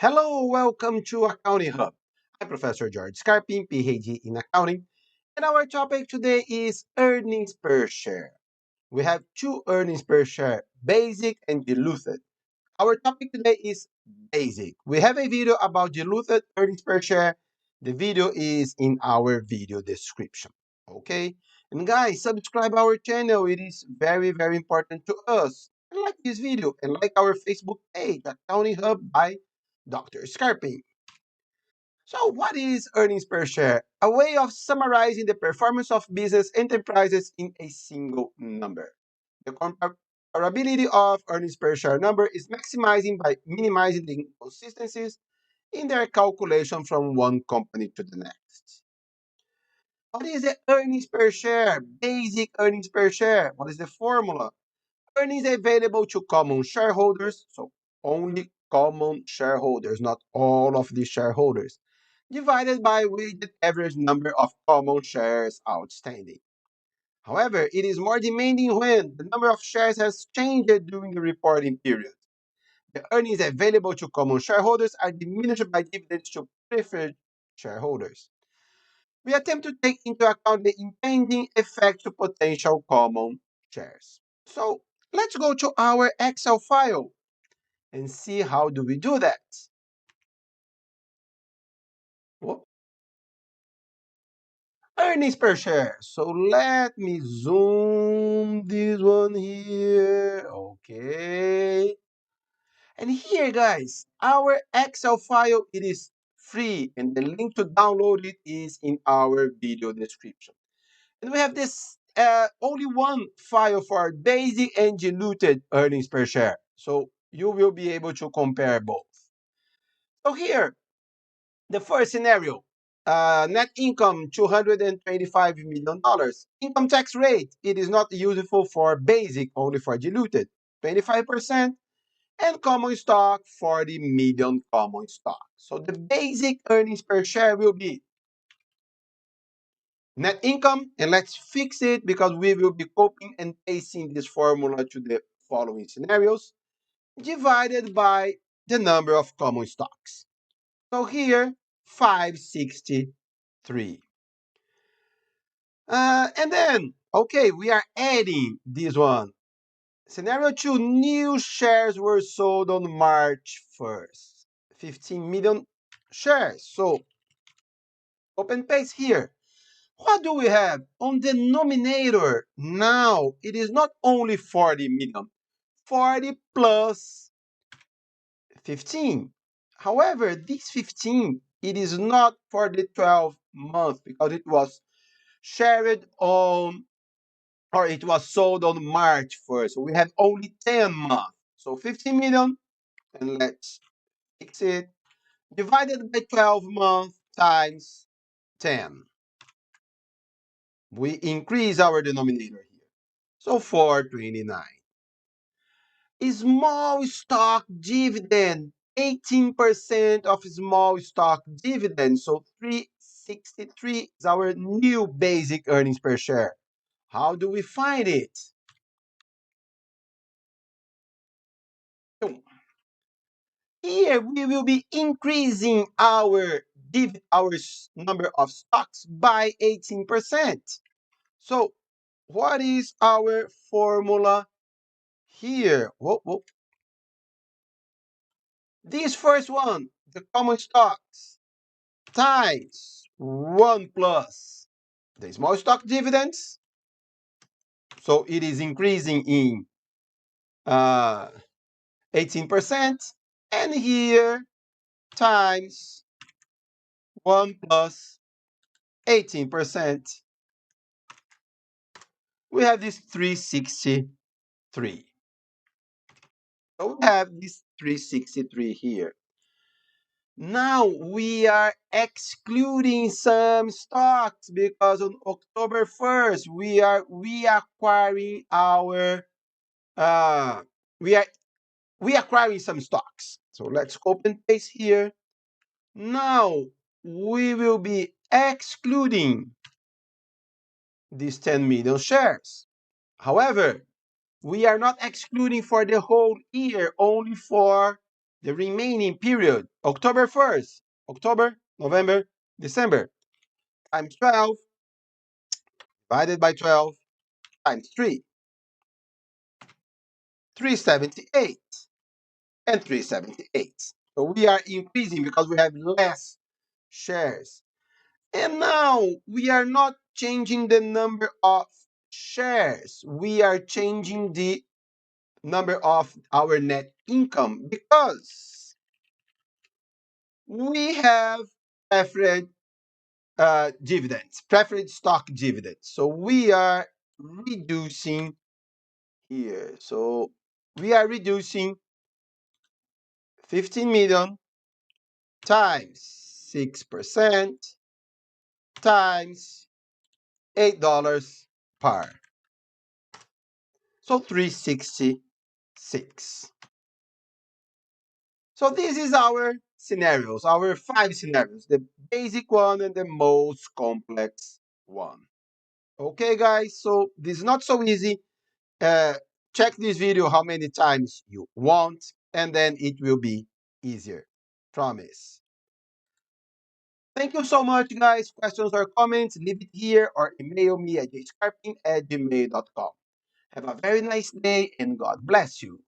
Hello, welcome to Accounting Hub. I'm Professor George Scarpin, PhD in accounting, and our topic today is earnings per share. We have two earnings per share, basic and diluted. Our topic today is basic. We have a video about diluted earnings per share. The video is in our video description. Okay? And guys, subscribe our channel. It is very, very important to us. And like this video and like our Facebook page, Accounting Hub by Dr. Scarpin. So, what is earnings per share? A way of summarizing the performance of business enterprises in a single number. The comparability of earnings per share number is maximizing by minimizing the inconsistencies in their calculation from one company to the next. What is the earnings per share? Basic earnings per share. What is the formula? Earnings available to common shareholders, so only common shareholders, not all of the shareholders, divided by weighted average number of common shares outstanding. However, it is more demanding when the number of shares has changed during the reporting period. The earnings available to common shareholders are diminished by dividends to preferred shareholders. We attempt to take into account the impending effect to potential common shares. So let's go to our Excel file and see how do we do that. Whoop. Earnings per share. So let me zoom this one here. Okay. And here, guys, our Excel file, it is free, and the link to download it is in our video description. And we have this only one file for basic and diluted earnings per share. So you will be able to compare both. So here, the first scenario, net income $225 million. Income tax rate, it is not useful for basic, only for diluted, 25%. And common stock, 40 million common stock. So the basic earnings per share will be net income, and let's fix it because we will be copying and pasting this formula to the following scenarios, divided by the number of common stocks. So here, 563. And then, okay, we are adding this one. Scenario 2, new shares were sold on March 1st. 15 million shares. So open paste here. What do we have? On the denominator, now it is not only 40 million, 40 plus 15. However, this 15, it is not for the 12 months because it was shared on, or it was sold on March 1st. So we have only 10 months. So 15 million, and let's fix it, divided by 12 months times 10. We increase our denominator here. So 429. Small stock dividend, 18% of small stock dividend. So 363 is our new basic earnings per share. How do we find it? Here we will be increasing our number of stocks by 18%. So what is our formula here? Whoa, whoa. This first one, the common stocks, times 1 plus the small stock dividends. So it is increasing in 18%. And here times 1 plus 18%. We have this 363. So we have this 363 here. Now we are excluding some stocks because on October 1st we are reacquiring our we are reacquiring some stocks. So let's copy and paste here. Now we will be excluding these 10 million shares. However, we are not excluding for the whole year, only for the remaining period, October 1st, October, November, December, times 12, divided by 12, times 3, 378, and 378. So we are increasing because we have less shares. And now we are not changing the number of shares. We are changing the number of our net income because we have preferred dividends, preferred stock dividends. So we are reducing here. So we are reducing 15 million times 6% times $8 per. So 366. So this is our scenarios, our 5 scenarios, the basic one and the most complex one. Okay, guys, so this is not so easy. Uh, Check this video how many times you want, and then it will be easier. Promise. Thank you so much, guys. Questions or comments, leave it here or email me at jscarping@gmail.com. Have a very nice day and God bless you.